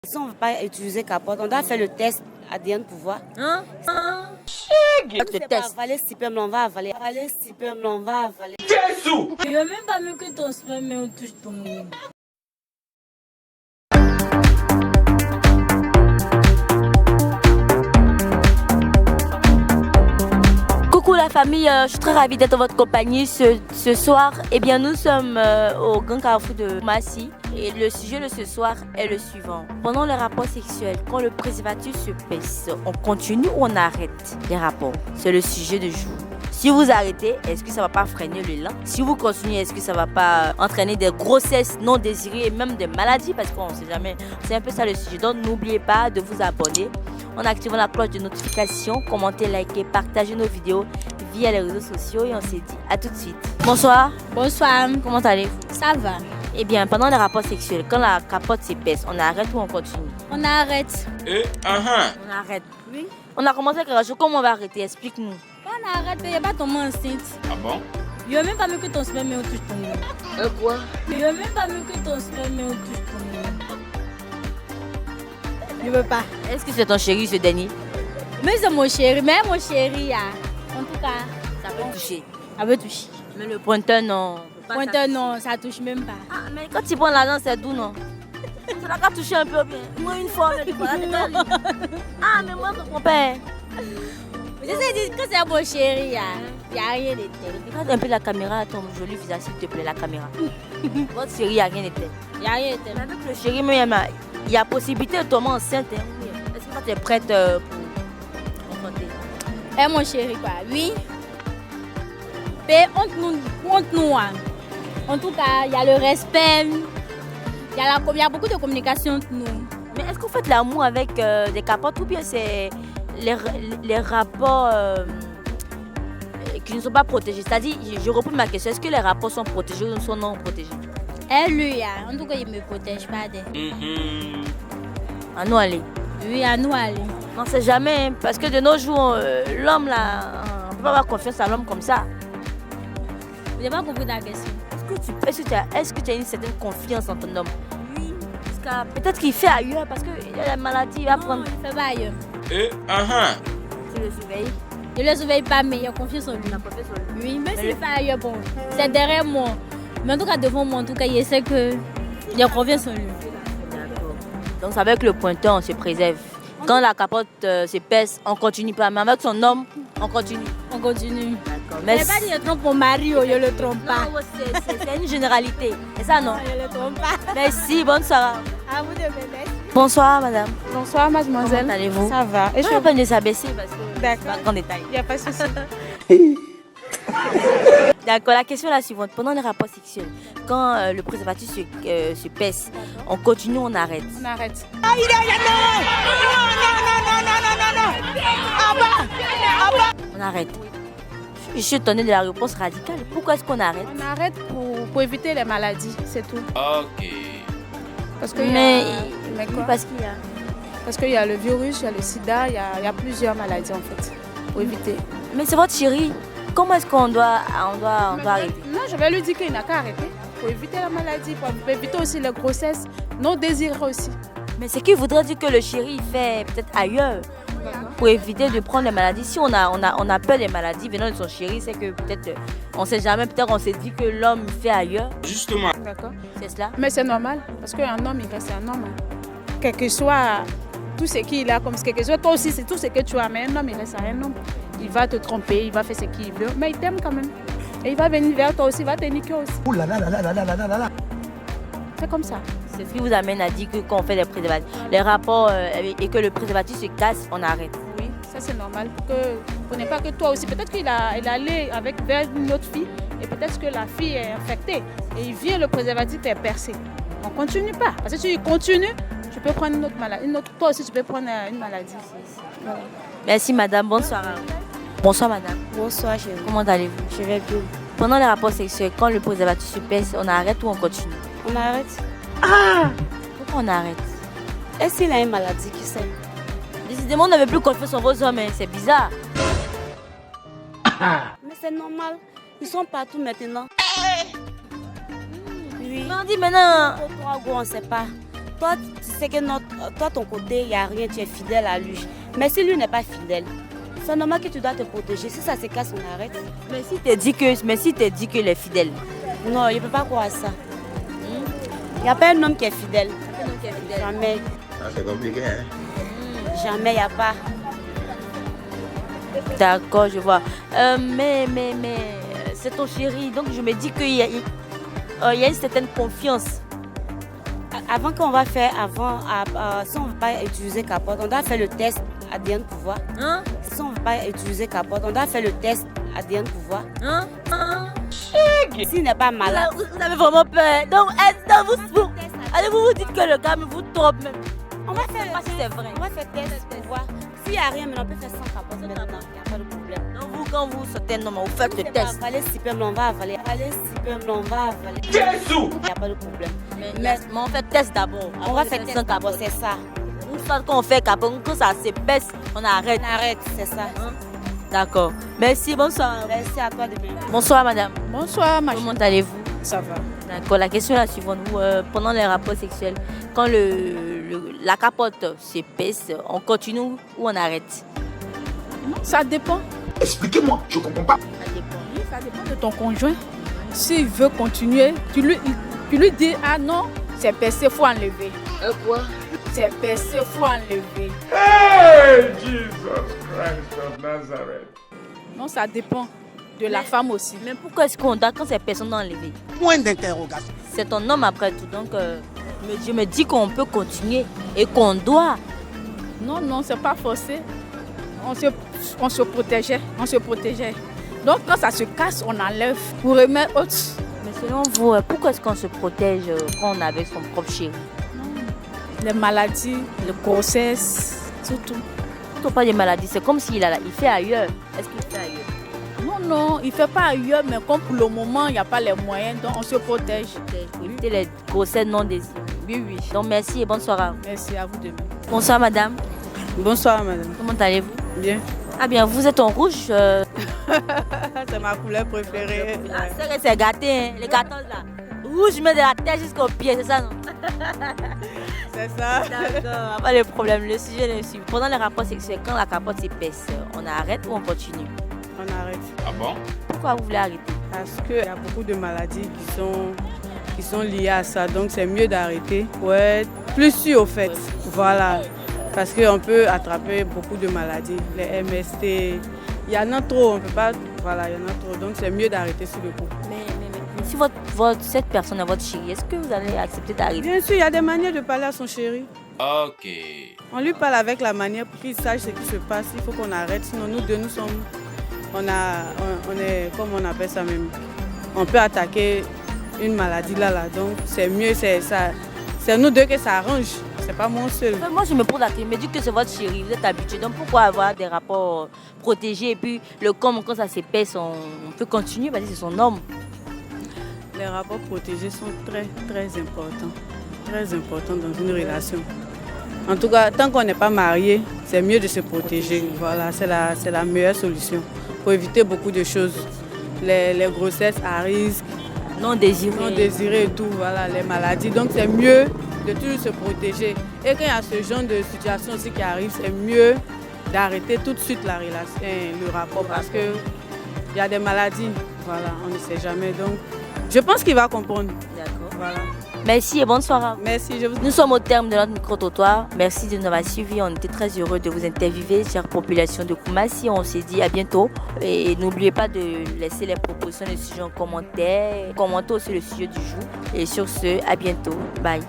Si on ne veut pas utiliser capote, on doit faire le test ADN pour voir. Hein? Le test. Avaler sperme, on va avaler. Avaler sperme, on va avaler. Jésus! Il n'y a même pas mieux que ton sperme, mais on touche ton nez. Coucou la famille, je suis très ravie d'être en votre compagnie ce soir. Eh bien, nous sommes au Grand Carrefour de Massy et le sujet de ce soir est le suivant. Pendant les rapports sexuels, quand le préservatif se pèse, on continue ou on arrête les rapports? C'est le sujet du jour. Si vous arrêtez, est-ce que ça va pas freiner l'élan? Si vous continuez, est-ce que ça va pas entraîner des grossesses non désirées et même des maladies? Parce qu'on ne sait jamais. C'est un peu ça le sujet. Donc n'oubliez pas de vous abonner en activant la cloche de notification, commentez, likez, partagez nos vidéos via les réseaux sociaux et on s'est dit à tout de suite. Bonsoir. Bonsoir. Comment allez-vous? Ça va. Eh bien, pendant les rapports sexuels, quand la capote s'épaisse, on arrête ou on continue? On arrête. On arrête. Oui. On a commencé quelque chose. Comment on va arrêter? Explique-nous. On arrête, il n'y a pas ton main enceinte. Ah bon? Il n'y a même pas mieux que ton sperme, mais on touche ton nez. Quoi? Il n'y a même pas mieux que ton sperme, mais on touche ton nez. Je veux pas. Est-ce que c'est ton chéri, ce dernier? Mais c'est mon chéri, en tout cas, Ça peut toucher. ça veut toucher. Mais le pointeur, non. Pointeur, non, ça touche même pas. Ah, mais quand tu prends l'argent, c'est doux, non? Ça n'a qu'à toucher un peu bien. Moi, une fois, mais tu prends la tête. Ah, mais moi, je comprends pas. Je sais dire que c'est mon chéri, il n'y a rien de tel. Regarde un peu la caméra, ton joli visage, s'il te plaît, la caméra. Votre chéri, il n'y a rien de tel. Il n'y a rien de tel. Mais avec le chéri, il y a possibilité de tomber enceinte. Hein? Est-ce que tu es prête pour confronter? Eh mon chéri, quoi, oui. Mais honte-nous. Hein. En tout cas, il y a le respect, il y a beaucoup de communication entre nous. Mais est-ce que vous faites l'amour avec des capotes ou bien c'est les rapports qui ne sont pas protégés? C'est-à-dire, je reprends ma question, est-ce que les rapports sont protégés ou sont non protégés? Lui, en tout cas, il ne me protège pas. À nous aller. Oui, à nous aller. On ne sait jamais, hein, parce que de nos jours, l'homme là, on ne peut pas avoir confiance à l'homme comme ça. Vous n'avez pas compris ta question. Est-ce que tu as une certaine confiance en ton homme? Oui. Parce que peut-être qu'il fait ailleurs, parce qu'il a la maladie, il va prendre. Non, il ne fait pas ailleurs. Tu le surveilles? Je ne le surveille pas, mais il a confiance en lui. Oui, mais s'il fait ailleurs, bon, c'est derrière moi. Mais en tout cas, devant moi, en tout cas, il sait que il a confiance en lui. D'accord. Donc, avec le pointeur, on se préserve. Quand la capote s'épaisse, on continue pas. Mais avec son homme, on continue. On continue. D'accord. Mais pas dire je trompe mon mari, je ne le trompe pas. Non, c'est une généralité. C'est ça, non? Je ne le trompe pas. Merci, bonne soirée. À vous de me laisser. Bonsoir, madame. Bonsoir mademoiselle. Comment allez-vous? Ça va. Je vais pas de s'abaisser parce que D'accord. pas grand détail. Il n'y a pas de souci. D'accord, la question est la suivante. Pendant les rapports sexuels, quand le préservatif se pèse, on continue ou on arrête? On arrête. On arrête. Je suis étonnée de la réponse radicale. Pourquoi est-ce qu'on arrête? On arrête pour éviter les maladies, c'est tout. Ok. Parce que Mais quoi? parce qu'il y a... Parce qu'il y a le virus, il y a le sida, il y a plusieurs maladies en fait. Pour éviter. Mais c'est votre chéri. Comment est-ce qu'on doit arrêter? Non, je vais lui dire qu'il n'a qu'à arrêter. Pour éviter la maladie, pour éviter aussi les grossesses non désirées aussi. Mais c'est qu'il voudrait dire que le chéri il fait peut-être ailleurs pour éviter de prendre les maladies. Si on a peur des maladies venant de son chéri, c'est que peut-être on sait jamais, peut-être on s'est dit que l'homme fait ailleurs. Justement. D'accord. C'est cela? Mais c'est normal, parce qu'un homme, il reste un homme. Quel que soit tout ce qu'il a, comme quel que soit, toi aussi, c'est tout ce que tu as, mais un homme, il reste un homme. Il va te tromper, il va faire ce qu'il veut, mais il t'aime quand même. Et il va venir vers toi aussi, il va te niquer aussi. Ouh là là là là là là là là là. C'est comme ça. C'est ce qui vous amène à dire que quand on fait des préservatifs, les rapports et que le préservatif se casse, on arrête. Oui, ça c'est normal. Pour ne pas que toi aussi, peut-être qu'il est allé vers une autre fille et peut-être que la fille est infectée et il vient, le préservatif est percé. On ne continue pas. Parce que si tu continues, tu peux prendre une autre maladie. Toi aussi, tu peux prendre une maladie. Voilà. Merci madame, bonsoir. Bonsoir madame. Bonsoir, chérie. Comment allez-vous? Je vais bien. Pendant les rapports sexuels, quand le préservatif se pèse, on arrête ou on continue? On arrête. Pourquoi on arrête? Est-ce qu'il a une maladie qui sait? Décidément, on n'avait plus confiance en vos hommes, hein. C'est bizarre. Mais c'est normal. Ils sont partout maintenant. Oui. Mais on dit maintenant... Pour 3 gros, on ne sait pas. toi, tu sais que toi, ton côté, il n'y a rien, tu es fidèle à lui. Mais si lui n'est pas fidèle, c'est normal que tu dois te protéger. Si ça se casse, on arrête. Mais si tu dis qu'il est fidèle. Non, il ne peut pas croire ça. Il n'y a pas un homme qui est fidèle. Jamais. Ah, c'est compliqué, hein? Jamais, il n'y a pas. D'accord, je vois. Mais c'est ton chéri, donc je me dis qu'il y a une certaine confiance. Avant qu'on va faire, si on ne veut pas utiliser capote, on doit faire le test ADN pour voir. Hein? Si on ne veut pas utiliser capote, on doit faire le test ADN pour voir. Hein? S'il n'est pas malade. Vous avez vraiment peur. Donc, vous dites que le gars vous trompe même. On va faire si c'est vrai. On va faire test pour voir. S'il n'y a rien, mais on peut faire sans capote maintenant. Il n'y a pas de problème. Donc, vous, quand vous sautez, non, vous faites le test. Avaler sperme, on va avaler. Avaler sperme, on va avaler. Il n'y a pas de problème. Mais on fait test d'abord. On va faire test d'abord, c'est ça. Une fois qu'on fait capote, quand ça s'épaisse, on arrête. On arrête, c'est ça. Hein? D'accord. Merci, bonsoir. Merci à toi de même. Bonsoir, madame. Bonsoir, ma Comment allez-vous? Ça va. D'accord. La question est la suivante. Pendant les rapports sexuels, quand la capote s'épaisse, on continue ou on arrête? Non, ça dépend. Expliquez-moi, je comprends pas. Ça dépend. Oui, ça dépend de ton conjoint. S'il veut continuer, tu lui dis, ah non, c'est percé, il faut enlever. Quoi? C'est percé, il faut enlever. Hey, Jesus Christ of Nazareth. Non, ça dépend de la femme aussi. Mais pourquoi est-ce qu'on doit quand ces personnes enlevées? Point d'interrogation. C'est ton homme après tout. Donc, je me dis qu'on peut continuer et qu'on doit. Non, c'est pas forcé. On se protégeait. Donc quand ça se casse, on enlève pour remettre autre. Mais selon vous, pourquoi est-ce qu'on se protège quand on est avec son propre chéri? Les maladies, le grossesse, surtout. Quand on parle de maladies, c'est comme s'il fait ailleurs. Est-ce qu'il fait ailleurs? Non, il ne fait pas ailleurs, mais comme pour le moment, il n'y a pas les moyens, donc on se protège. Pour éviter les grossesses non désirées. Oui. Donc merci et bonsoir à vous. Merci à vous de même. Bonsoir madame. Bonsoir madame. Comment allez-vous? Bien. Ah bien, vous êtes en rouge. C'est ma couleur préférée. Ah, c'est gâté, hein? Les gâteaux là. Rouge, mais de la tête jusqu'au pied, c'est ça non? C'est ça. D'accord, pas de problème. Le sujet est le suivant. Pendant les rapports sexuels, quand la capote s'épaisse, on arrête ou on continue? On arrête. Ah bon? Pourquoi vous voulez arrêter? Parce qu'il y a beaucoup de maladies qui sont liées à ça. Donc c'est mieux d'arrêter pour être plus sûr au fait. Voilà. Parce qu'on peut attraper beaucoup de maladies. Les MST, il y en a trop. On peut pas. Voilà, il y en a trop. Donc c'est mieux d'arrêter sur le coup. Mais si cette personne est votre chérie, est-ce que vous allez accepter d'arrêter? Bien sûr, il y a des manières de parler à son chéri. Ok. On lui parle avec la manière pour qu'il sache ce qui se passe. Il faut qu'on arrête. Sinon, nous deux, nous sommes. On est, comme on appelle ça même. On peut attaquer une maladie là. Donc c'est mieux, c'est nous deux que ça arrange. C'est pas moi seul. Moi, je me pose la question, mais dites que c'est votre chéri, vous êtes habitué. Donc pourquoi avoir des rapports protégés et puis le corps, quand ça s'épaisse, on peut continuer parce que c'est son homme. Les rapports protégés sont très, très importants. Très importants dans une relation. En tout cas, tant qu'on n'est pas marié, c'est mieux de se protéger. Voilà, c'est la meilleure solution pour éviter beaucoup de choses. Les grossesses à risque, Non désirées et tout, voilà, les maladies. Donc c'est mieux de toujours se protéger. Et quand il y a ce genre de situation aussi qui arrive, c'est mieux d'arrêter tout de suite la relation, le rapport, parce qu'il y a des maladies. Voilà, on ne sait jamais. Donc, je pense qu'il va comprendre. D'accord. Voilà. Merci et bonne soirée. Merci. Nous sommes au terme de notre micro-trottoir. Merci de nous avoir suivis. On était très heureux de vous interviewer, chère population de Koumassi. On s'est dit à bientôt. Et n'oubliez pas de laisser les propositions de sujets en commentaire. Commentez aussi le sujet du jour. Et sur ce, à bientôt. Bye.